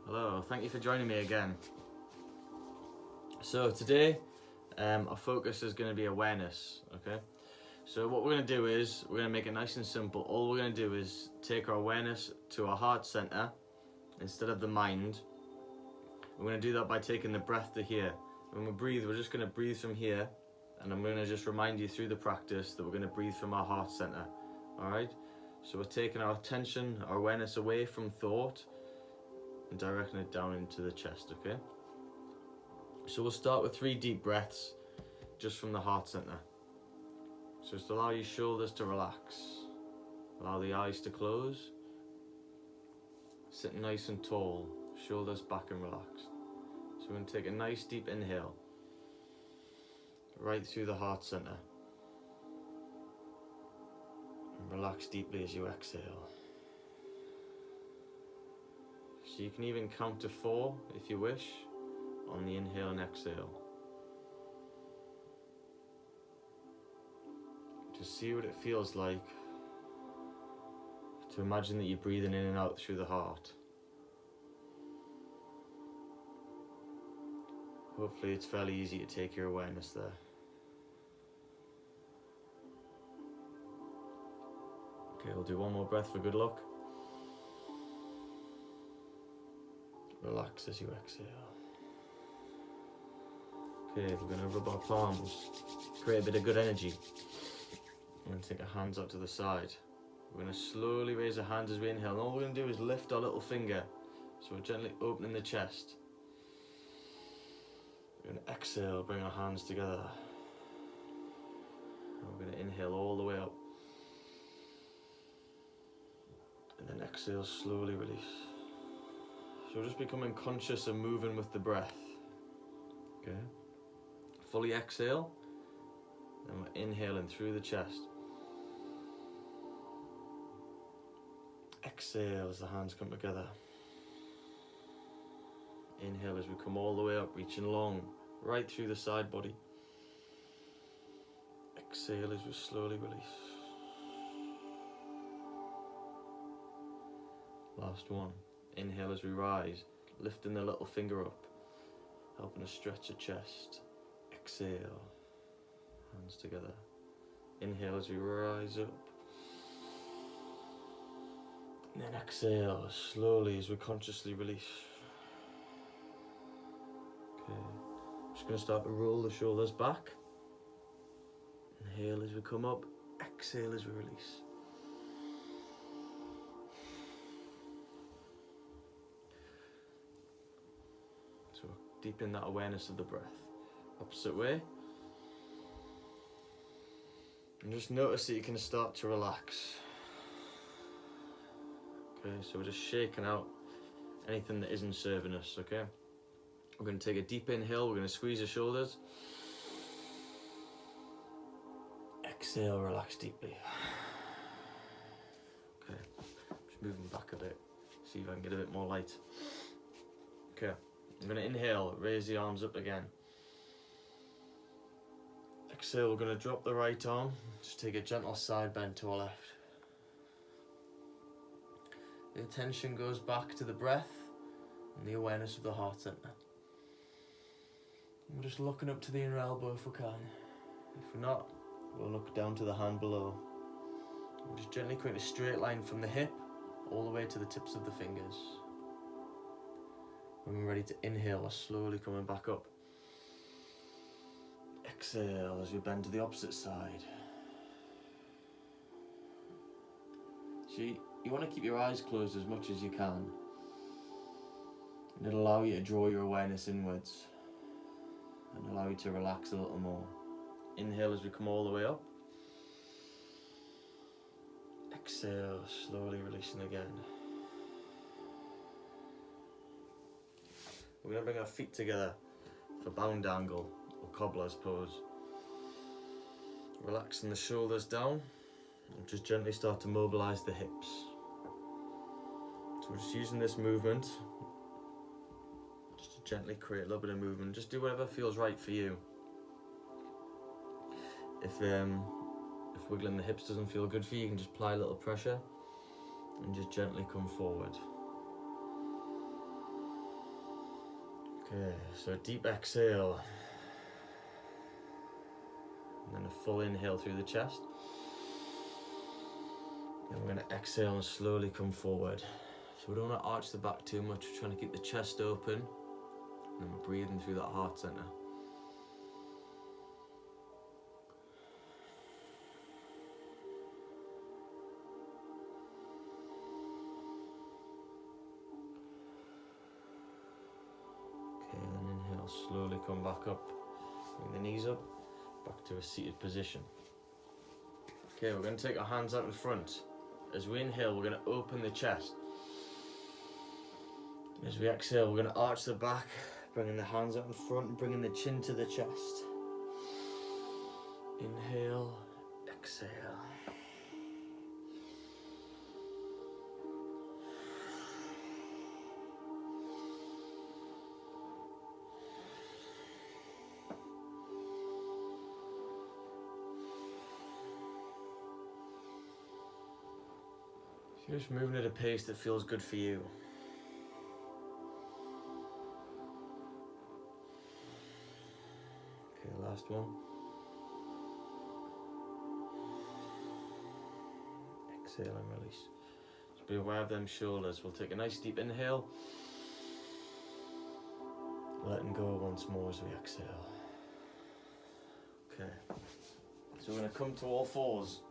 Hello, thank you for joining me again. So today our focus is going to be awareness, okay? So what we're going to do is we're going to make it nice and simple. All we're going to do is take our awareness to our heart center instead of the mind. We're going to do that by taking the breath to here. When we breathe, we're just going to breathe from here, and I'm going to just remind you through the practice that we're going to breathe from our heart center. Alright? So we're taking our attention, our awareness away from thought and directing it down into the chest, okay? So we'll start with 3 deep breaths just from the heart center. So just allow your shoulders to relax. Allow the eyes to close. Sit nice and tall, shoulders back and relaxed. So we're going to take a nice deep inhale right through the heart center. And relax deeply as you exhale. So you can even count to 4 if you wish on the inhale and exhale. Just see what it feels like to imagine that you're breathing in and out through the heart. Hopefully it's fairly easy to take your awareness there. Okay, we'll do one more breath for good luck. Relax as you exhale. Okay, we're going to rub our palms, create a bit of good energy. We're going to take our hands out to the side. We're going to slowly raise our hands as we inhale. And all we're going to do is lift our little finger. So we're gently opening the chest. We're going to exhale, bring our hands together. And we're going to inhale all the way up. And then exhale, slowly release. So we're just becoming conscious and moving with the breath. Okay. Fully exhale. And we're inhaling through the chest. Exhale as the hands come together. Inhale as we come all the way up, reaching long, right through the side body. Exhale as we slowly release. Last one. Inhale as we rise, lifting the little finger up, helping us stretch the chest. Exhale, hands together. Inhale as we rise up. And then exhale slowly as we consciously release. Okay, just going to start to roll the shoulders back. Inhale as we come up, exhale as we release. So deepen that awareness of the breath. Opposite way. And just notice that you can start to relax. Okay, so we're just shaking out anything that isn't serving us, okay? We're going to take a deep inhale, we're going to squeeze the shoulders. Exhale, relax deeply. Okay, just moving back a bit, see if I can get a bit more light. Okay, I'm going to inhale, raise the arms up again. Exhale, we're going to drop the right arm, just take a gentle side bend to our left. The attention goes back to the breath and the awareness of the heart center. We're just looking up to the inner elbow if we can. If we're not, we'll look down to the hand below. We'll just gently create a straight line from the hip all the way to the tips of the fingers. When we're ready to inhale, we're slowly coming back up. Exhale as we bend to the opposite side. So you want to keep your eyes closed as much as you can. And it'll allow you to draw your awareness inwards and allow you to relax a little more. Inhale as we come all the way up. Exhale, slowly releasing again. We're going to bring our feet together for bound angle or cobbler's pose. Relaxing the shoulders down and just gently start to mobilize the hips. So we're just using this movement just to gently create a little bit of movement. Just do whatever feels right for you. If wiggling the hips doesn't feel good for you, you can just apply a little pressure and just gently come forward. Okay, so a deep exhale. And then a full inhale through the chest. And we're going to exhale and slowly come forward. So we don't want to arch the back too much. We're trying to keep the chest open. And then we're breathing through that heart center. Okay, then inhale, slowly come back up. Bring the knees up, back to a seated position. Okay, we're going to take our hands out in front. As we inhale, we're going to open the chest. As we exhale, we're going to arch the back, bringing the hands out in front and bringing the chin to the chest. Inhale, exhale. Just moving at a pace that feels good for you. Okay, last one. Exhale and release. Just be aware of them shoulders. We'll take a nice deep inhale. Letting go once more as we exhale. Okay. So we're going to come to all fours.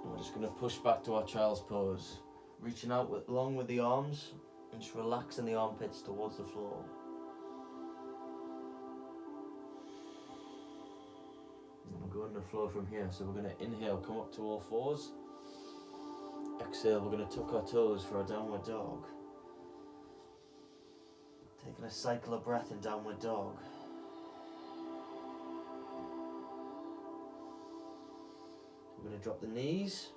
We're just going to push back to our child's pose, reaching out along with the arms and just relaxing the armpits towards the floor. And we'll go on the floor from here. So we're going to inhale, come up to all fours. Exhale, we're going to tuck our toes for a downward dog. Taking a cycle of breath in downward dog. We're going to drop the knees.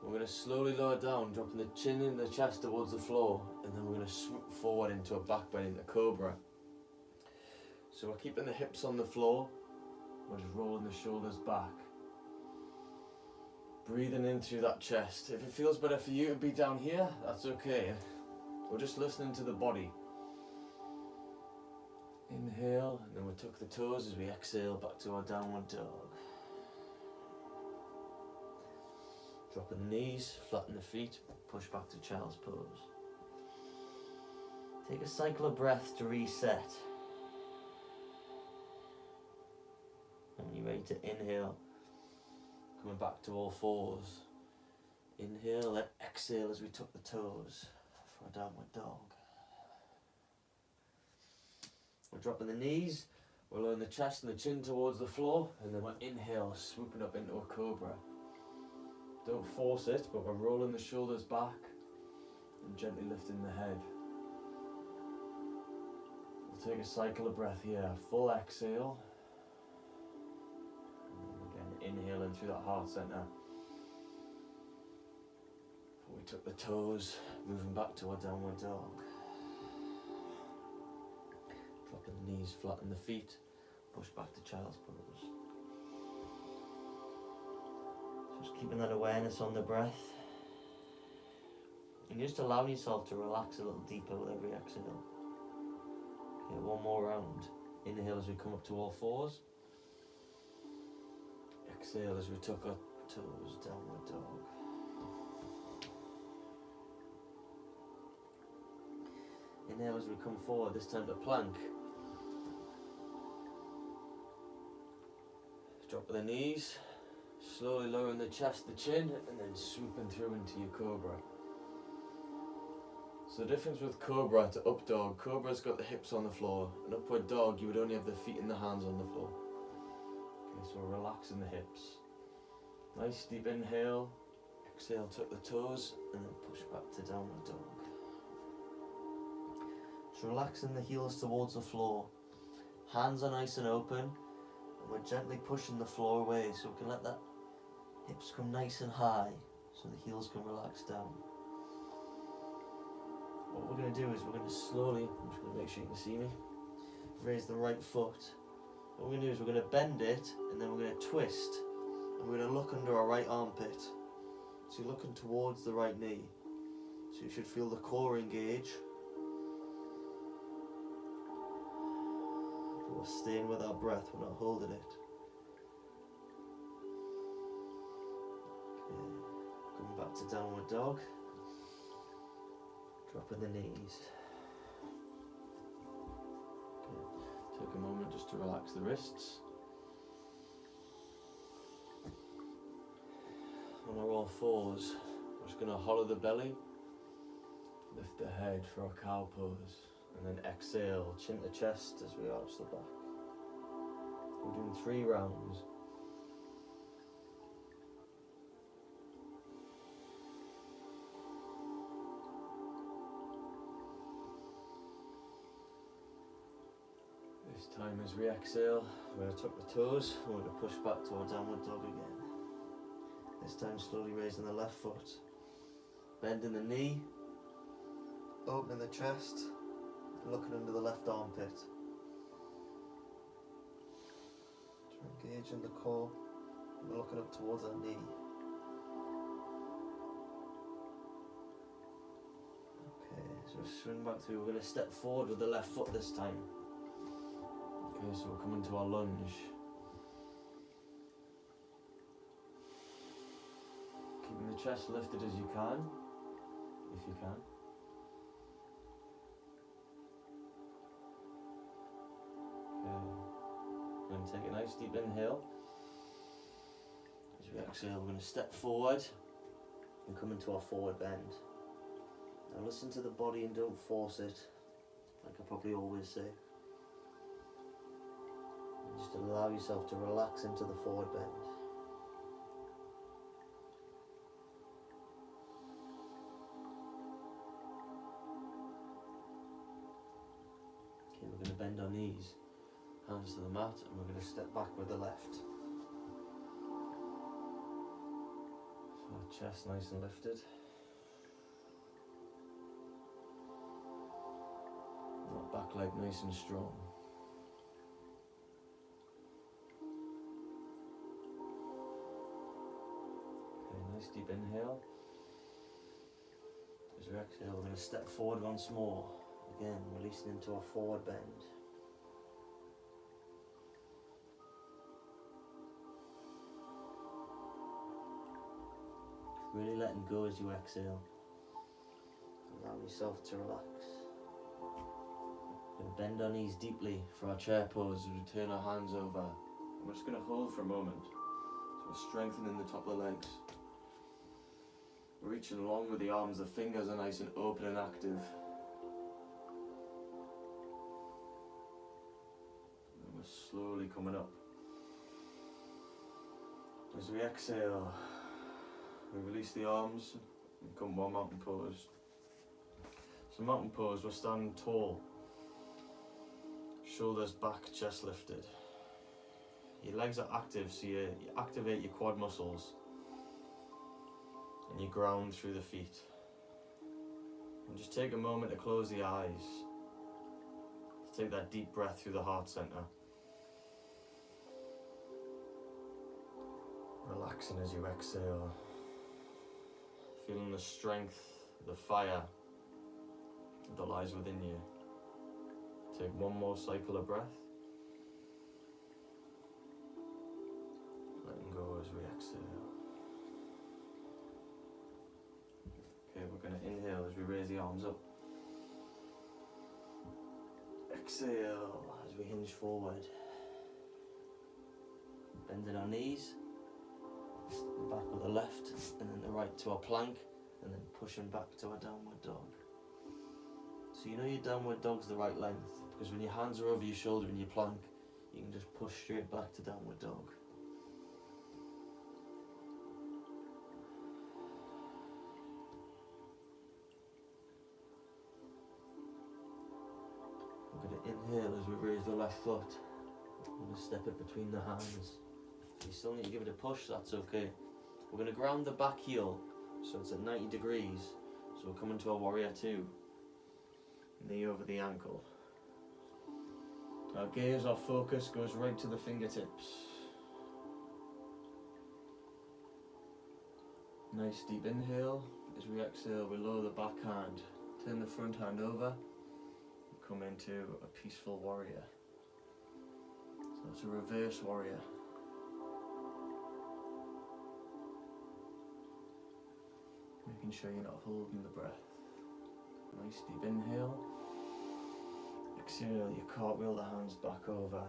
We're going to slowly lower down, dropping the chin and the chest towards the floor, and then we're going to swoop forward into a back bend, into cobra. So we're keeping the hips on the floor. We're just rolling the shoulders back. Breathing in through that chest. If it feels better for you to be down here, that's okay. We're just listening to the body. Inhale, and then we tuck the toes as we exhale back to our downward dog. Dropping the knees, flatten the feet, push back to child's pose. Take a cycle of breath to reset. And when you're ready to inhale, coming back to all fours. Inhale, then exhale as we tuck the toes for a downward dog. We're dropping the knees, we're lowering the chest and the chin towards the floor, and then we're inhale, swooping up into a cobra. Don't force it, but we're rolling the shoulders back and gently lifting the head. We'll take a cycle of breath here. Full exhale. And again, inhaling through that heart center. Before we tuck the toes, moving back to our downward dog. Dropping the knees, flatten the feet, push back to child's pose. Just keeping that awareness on the breath. And just allowing yourself to relax a little deeper with every exhale. Okay, one more round. Inhale as we come up to all fours. Exhale as we tuck our toes, downward dog. Inhale as we come forward, this time to plank. Drop the knees. Slowly lowering the chest, the chin, and then swooping through into your cobra. So the difference with cobra to up dog, cobra's got the hips on the floor. An upward dog, you would only have the feet and the hands on the floor. Okay, so we're relaxing the hips. Nice deep inhale, exhale, tuck the toes, and then push back to downward dog. Just relaxing the heels towards the floor. Hands are nice and open, and we're gently pushing the floor away so we can let that hips come nice and high so the heels can relax down. What we're going to do is we're going to slowly, I'm just going to make sure you can see me, raise the right foot. What we're going to do is we're going to bend it and then we're going to twist and we're going to look under our right armpit. So you're looking towards the right knee. So you should feel the core engage. we're staying with our breath, we're not holding it. Okay, coming back to downward dog. Dropping the knees. Okay. Take a moment just to relax the wrists. On our all fours, we're just going to hollow the belly, lift the head for our cow pose, and then exhale, chin to chest as we arch the back. We're doing 3 rounds. This time as we exhale, we're going to tuck the toes, and we're going to push back to our downward dog again. This time slowly raising the left foot, bending the knee, opening the chest, and looking under the left armpit. So engaging the core, and we're looking up towards our knee. Okay, so swing back through. We're going to step forward with the left foot this time. Okay, so we're coming to our lunge. Keeping the chest lifted as you can, if you can. Okay, we're going to take a nice deep inhale. As we exhale, we're going to step forward and come into our forward bend. Now listen to the body and don't force it, like I probably always say. And just allow yourself to relax into the forward bend. We're going to bend our knees, hands to the mat, and we're going to step back with the left. So our chest nice and lifted. And our back leg nice and strong. Okay, nice deep inhale. As we exhale, we're going to step forward once more. Again, releasing into our forward bend. Really letting go as you exhale. Allow yourself to relax. We're going to bend our knees deeply for our chair pose as we turn our hands over. And we're just going to hold for a moment. So we're strengthening the top of the legs. We're reaching along with the arms, the fingers are nice and open and active. Slowly coming up. As we exhale, we release the arms and come to our mountain pose. So mountain pose, we're standing tall, shoulders back, chest lifted. Your legs are active, so you activate your quad muscles and you ground through the feet. And just take a moment to close the eyes, to take that deep breath through the heart center. Relaxing as you exhale, feeling the strength, the fire that lies within you. Take one more cycle of breath, letting go as we exhale. Okay, we're going to inhale as we raise the arms up. Exhale as we hinge forward, bending our knees. Back with the left and then the right to our plank, and then pushing back to our downward dog. So you know your downward dog's the right length, because when your hands are over your shoulder in your plank, you can just push straight back to downward dog. We're going to inhale as we raise the left foot. We're going to step it between the hands. If you still need to give it a push, that's okay. We're going to ground the back heel so it's at 90 degrees. So we're coming to our warrior 2. Knee over the ankle. Our gaze, our focus goes right to the fingertips. Nice deep inhale. As we exhale, we lower the back hand. Turn the front hand over. Come into a peaceful warrior. So it's a reverse warrior. Making sure you're not holding the breath. Nice deep inhale. Exhale, you cartwheel the hands back over.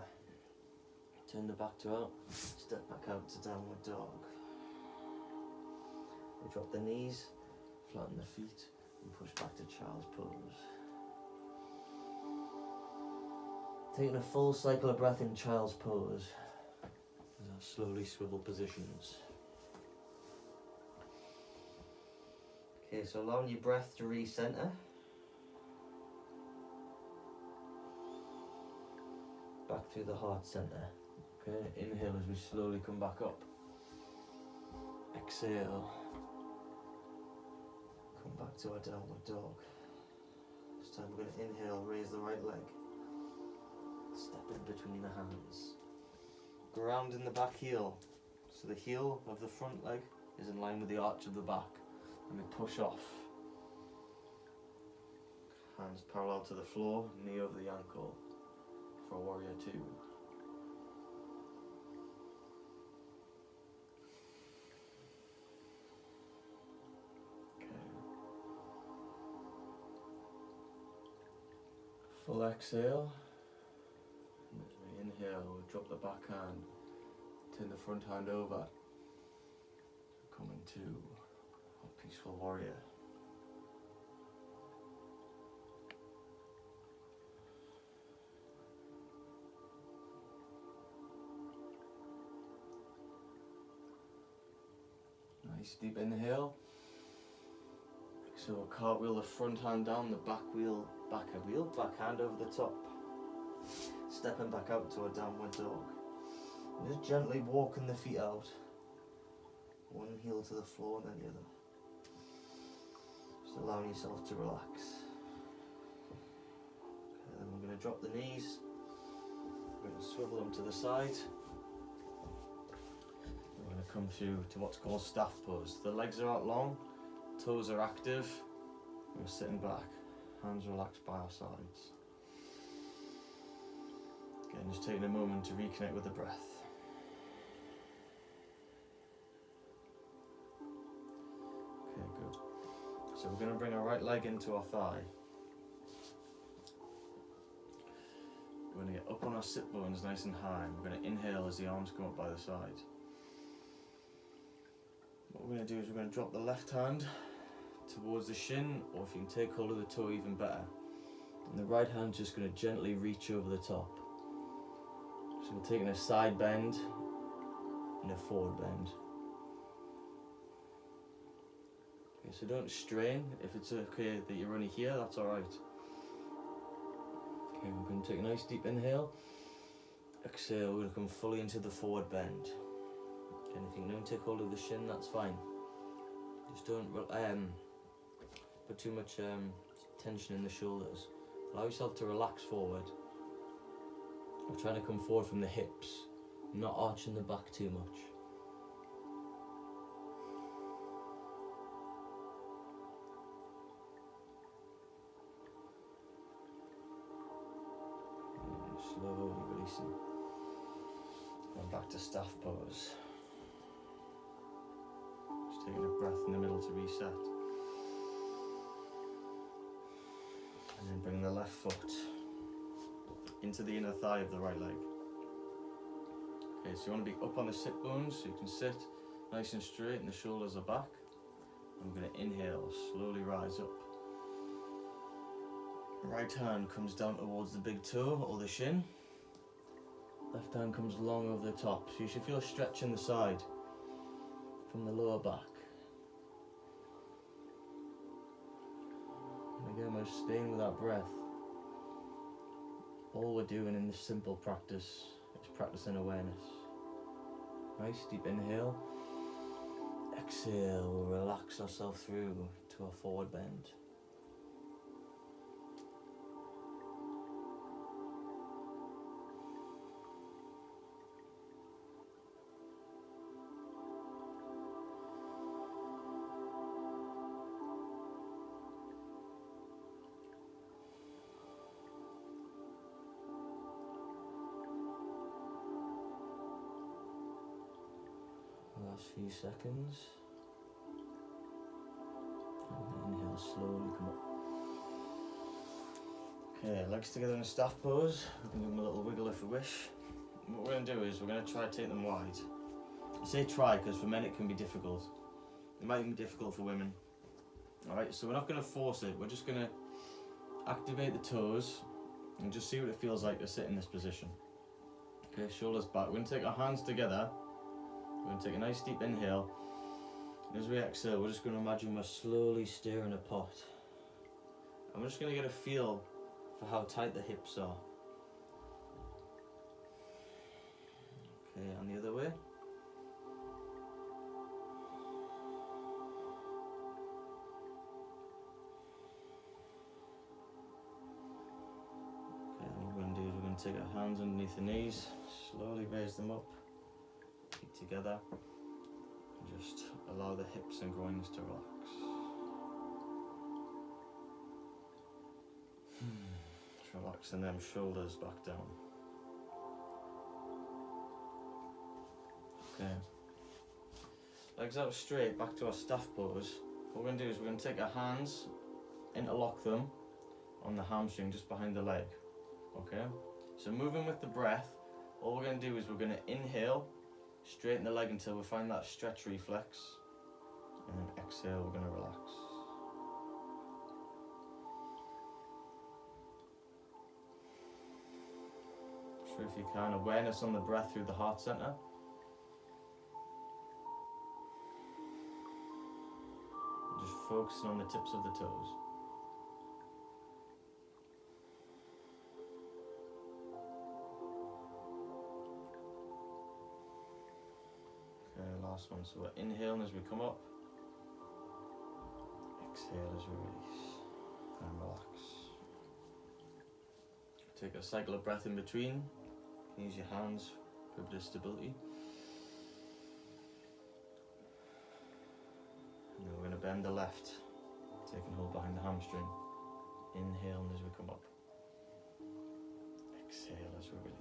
Turn the back toe out. Step back out to downward dog. We drop the knees, flatten the feet, and push back to child's pose. Taking a full cycle of breath in child's pose. As I slowly swivel positions. Okay, so allowing your breath to recenter. Back through the heart center. Okay, inhale as we slowly come back up. Exhale. Come back to our downward dog. This time we're going to inhale, raise the right leg. Step in between the hands. Ground in the back heel. So the heel of the front leg is in line with the arch of the back. And we push off. Hands parallel to the floor, knee over the ankle for warrior 2. Okay. Full exhale. And as we inhale, we drop the back hand, turn the front hand over. Coming to a peaceful warrior. Nice deep inhale. So we'll cartwheel the front hand down, the back hand over the top. Stepping back out to a downward dog. And just gently walking the feet out. One heel to the floor and then the other. Just allowing yourself to relax. Okay, then we're going to drop the knees. We're going to swivel them to the side. We're going to come through to what's called staff pose. The legs are out long, toes are active. We're sitting back, hands relaxed by our sides. Again, just taking a moment to reconnect with the breath. Okay, good. So we're going to bring our right leg into our thigh. We're going to get up on our sit bones nice and high. We're going to inhale as the arms come up by the side. What we're going to do is we're going to drop the left hand towards the shin, or if you can take hold of the toe, even better. And the right hand's just going to gently reach over the top. So we're taking a side bend and a forward bend. Okay, so don't strain. If it's okay that you're only here, that's alright. Okay, we're going to take a nice deep inhale. Exhale, we're going to come fully into the forward bend. And if you don't take hold of the shin, that's fine. Just don't put too much tension in the shoulders. Allow yourself to relax forward. I'm trying to come forward from the hips, not arching the back too much. And slowly releasing. And back to staff pose. Just taking a breath in the middle to reset. And then bring the left foot into the inner thigh of the right leg. Okay, so you want to be up on the sit bones so you can sit nice and straight and the shoulders are back. And we're going to inhale, slowly rise up. Right hand comes down towards the big toe or the shin. Left hand comes long over the top. So you should feel a stretch in the side from the lower back. And again, we're staying with that breath. All we're doing in this simple practice is practicing awareness. Nice deep inhale. Exhale, we'll relax ourselves through to a forward bend. Last few seconds. Inhale, slowly come up. Okay, legs together in a staff pose. We can give them a little wiggle if we wish. And what we're going to do is we're going to try to take them wide. I say try because for men it can be difficult. It might even be difficult for women. Alright, so we're not going to force it. We're just going to activate the toes and just see what it feels like to sit in this position. Okay, shoulders back. We're going to take our hands together. We're going to take a nice deep inhale. And as we exhale, we're just going to imagine we're slowly stirring a pot. And we're just going to get a feel for how tight the hips are. Okay, and the other way. Okay, and what we're going to do is we're going to take our hands underneath the knees, slowly raise them up, feet together, and just allow the hips and groins to relax. Just relaxing them shoulders back down. Okay. Legs out straight, back to our staff pose. What we're going to do is we're going to take our hands, interlock them on the hamstring just behind the leg. Okay? So moving with the breath, all we're going to do is we're going to inhale, straighten the leg until we find that stretch reflex, and then exhale, we're going to relax. So if you can, awareness on the breath through the heart center. Just focusing on the tips of the toes. Okay, last one. So we're inhaling as we come up. Exhale as we release. And relax. Take a cycle of breath in between. Use your hands for a bit of stability. And then we're going to bend the left, taking hold behind the hamstring. Inhale as we come up. Exhale as we release.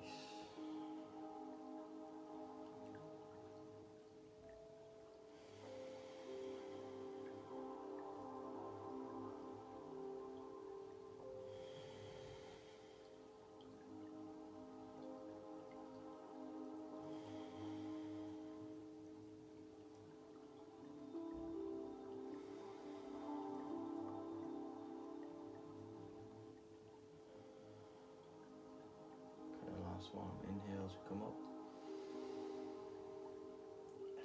Last one, inhale as we come up.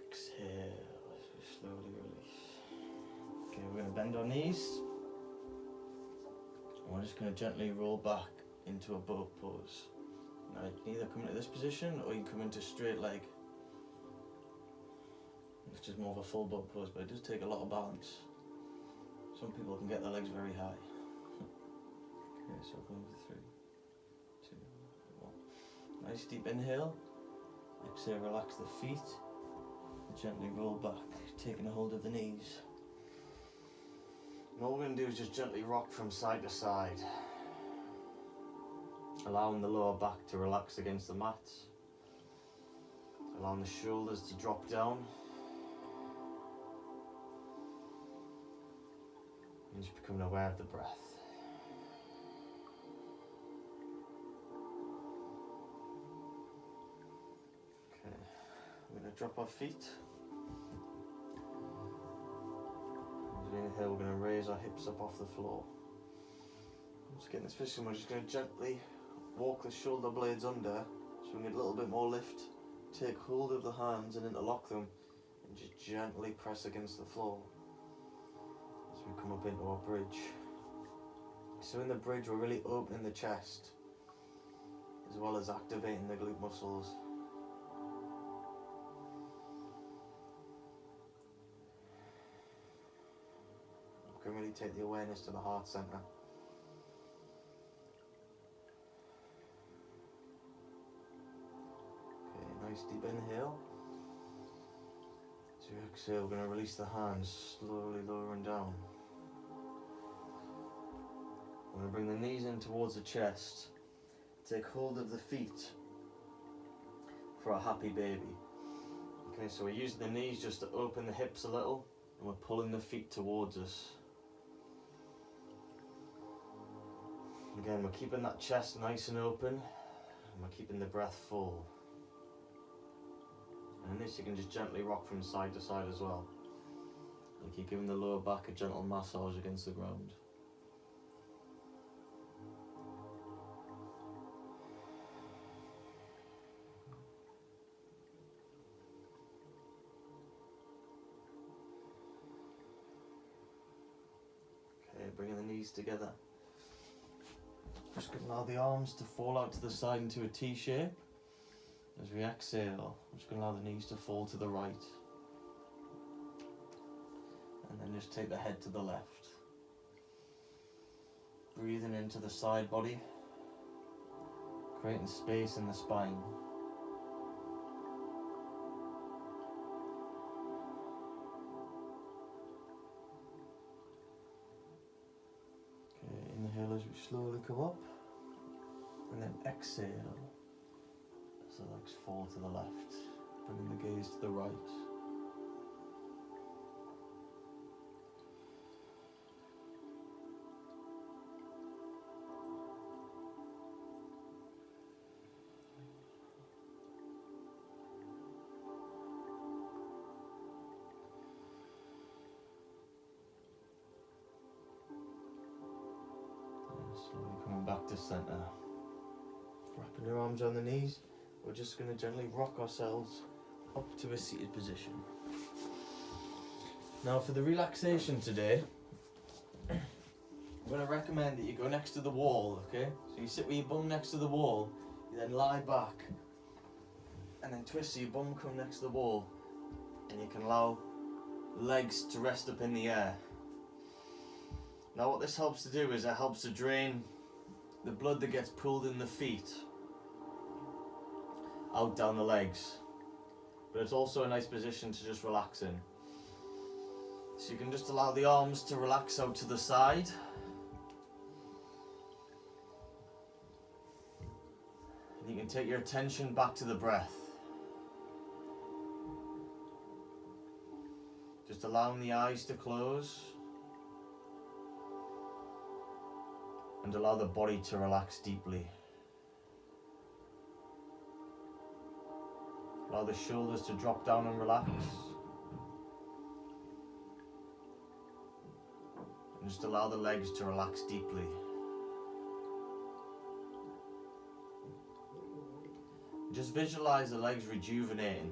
Exhale as we slowly release. Okay, we're going to bend our knees. And we're just going to gently roll back into a boat pose. Now you can either come into this position or you can come into straight leg, which is more of a full boat pose, but it does take a lot of balance. Some people can get their legs very high. Okay, so going for 3, 2, 1. Nice deep inhale. Exhale, relax the feet. Gently roll back, taking a hold of the knees. And all we're going to do is just gently rock from side to side, allowing the lower back to relax against the mat, allowing the shoulders to drop down, and just becoming aware of the breath. Okay, we're going to drop our feet. As we inhale, we're going to raise our hips up off the floor. Once again, in this position, we're just going to gently walk the shoulder blades under, so we get a little bit more lift. Take hold of the hands and interlock them, and just gently press against the floor as we come up into our bridge. So in the bridge, we're really opening the chest, as well as activating the glute muscles. We can really take the awareness to the heart center. Okay, nice deep inhale. As you exhale, we're going to release the hands, slowly lowering down. We're going to bring the knees in towards the chest. Take hold of the feet for a happy baby. Okay, so we're using the knees just to open the hips a little, and we're pulling the feet towards us. Again, we're keeping that chest nice and open, and we're keeping the breath full. And this you can just gently rock from side to side as well. Like you're giving the lower back a gentle massage against the ground. Okay, bringing the knees together. Just going to allow the arms to fall out to the side into a T shape. As we exhale, I'm just going to allow the knees to fall to the right. And then just take the head to the left. Breathing into the side body, creating space in the spine. Okay, inhale as we slowly come up, and then exhale as the legs fall to the left, bringing the gaze to the right. Slowly coming back to centre. Wrapping your arms on the knees, we're just going to gently rock ourselves up to a seated position. Now for the relaxation today, I'm going to recommend that you go next to the wall, okay? So you sit with your bum next to the wall, you then lie back, and then twist so your bum come next to the wall, and you can allow legs to rest up in the air. Now what this helps to do is it helps to drain the blood that gets pulled in the feet out down the legs. But it's also a nice position to just relax in. So you can just allow the arms to relax out to the side. And you can take your attention back to the breath. Just allowing the eyes to close. And allow the body to relax deeply. Allow the shoulders to drop down and relax. And just allow the legs to relax deeply. Just visualize the legs rejuvenating.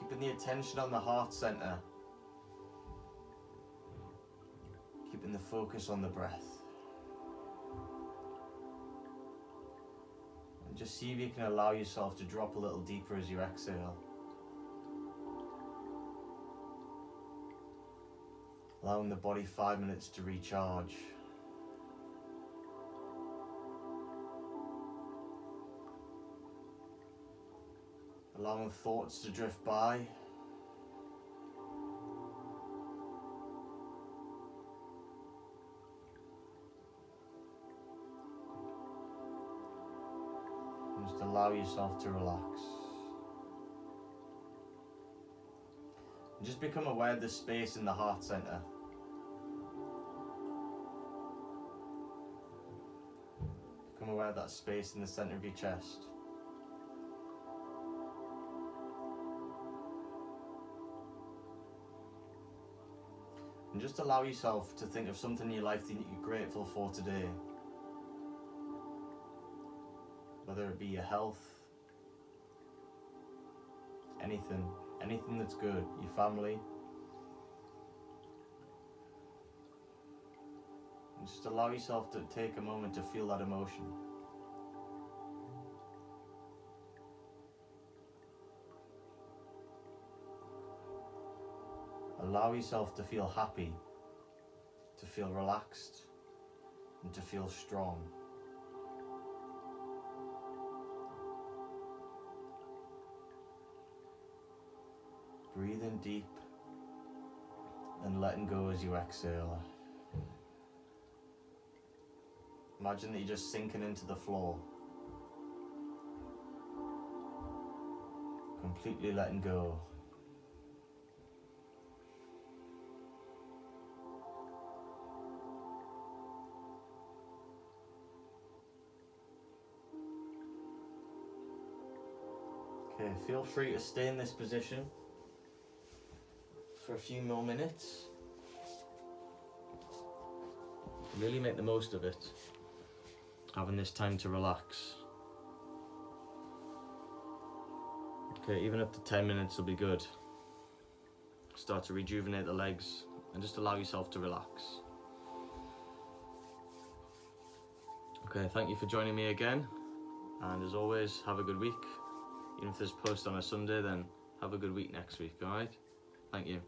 Keeping the attention on the heart center. Keeping the focus on the breath. And just see if you can allow yourself to drop a little deeper as you exhale. Allowing the body 5 minutes to recharge. Allowing thoughts to drift by. And just allow yourself to relax. And just become aware of the space in the heart center. Become aware of that space in the center of your chest. And just allow yourself to think of something in your life that you're grateful for today. Whether it be your health, anything that's good, your family. And just allow yourself to take a moment to feel that emotion. Allow yourself to feel happy, to feel relaxed, and to feel strong. Breathe in deep and letting go as you exhale. Imagine that you're just sinking into the floor. Completely letting go. Okay, feel free to stay in this position for a few more minutes. Really make the most of it, having this time to relax. Okay, even up to 10 minutes will be good. Start to rejuvenate the legs and just allow yourself to relax. Okay, thank you for joining me again, and as always, have a good week. Even if there's a post on a Sunday, then have a good week next week, alright? Thank you.